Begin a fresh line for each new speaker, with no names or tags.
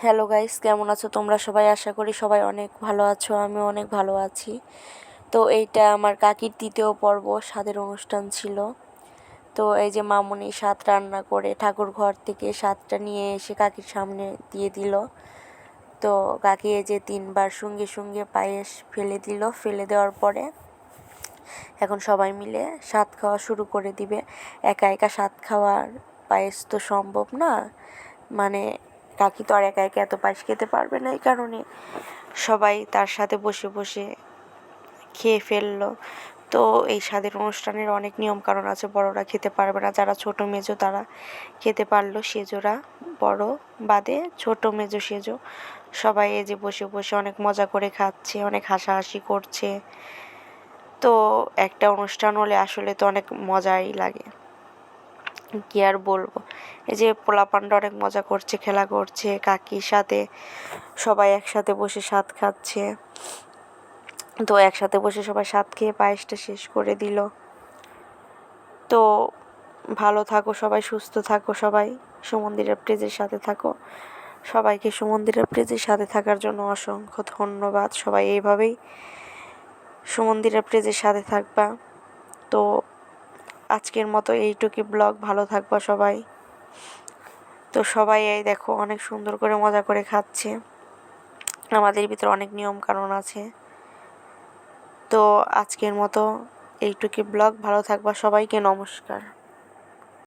Hello guys, কেমন আছো তোমরা সবাই? আশা করি সবাই অনেক ভালো আছো, আমিও অনেক ভালো আছি। তো এইটা আমার কাকির 3য় পর্ব, স্বাদের অনুষ্ঠান ছিল। তো এই যে মামুনি স্বাদ রান্না করে ঠাকুর ঘর থেকে স্বাদটা নিয়ে এসে কাকির সামনে দিয়ে দিল। তো কাকি এই যে 3বার সঙ্গে সঙ্গে পায়েস ফেলে দিল। ফেলে দেওয়ার পরে এখন সবাই মিলে স্বাদ খাওয়া শুরু করে দিবে। একা একা স্বাদ খাওয়ার পায়েস তো সম্ভব না, মানে কাকি তো আর একা একা এত পায়েস খেতে পারবে না, এই কারণে সবাই তার সাথে বসে বসে খেয়ে ফেললো। তো এই স্বাদের অনুষ্ঠানের অনেক নিয়ম কারণ আছে, বড়রা খেতে পারবে না, যারা ছোট মেজো তারা খেতে পারলো, সেজোরা বড় বাদে ছোট মেজো সেজো সবাই এই যে বসে বসে অনেক মজা করে খাচ্ছে, অনেক হাসাহাসি করছে। তো একটা অনুষ্ঠান হলে আসলে তো অনেক মজাই লাগে, কি আর বলবো। এই যে পোলাপানরা অনেক মজা করছে, খেলা করছে, কাকির সাথে সবাই একসাথে বসে স্বাদ খাচ্ছে। তো একসাথে বসে সবাই স্বাদ খেয়ে পায়েসটা শেষ করে দিল। তো ভালো থাকো সবাই, সুস্থ থাকো সবাই, সুমন্দিরা প্রেজের সাথে থাকো। সবাইকে সুমন্দিরা প্রেজের সাথে থাকার জন্য অসংখ্য ধন্যবাদ। সবাই এইভাবেই সুমন্দিরা প্রেজের সাথে থাকবা। তো আজকের মতো এইটুকুই ব্লগ, ভালো থাকবা সবাই। তো সবাই এই দেখো অনেক সুন্দর করে মজা করে খাচ্ছে, আমাদের ভিতরে অনেক নিয়ম কানুন আছে। তো আজকের মতো এইটুকুই ব্লগ, ভালো থাকবা সবাইকে, নমস্কার।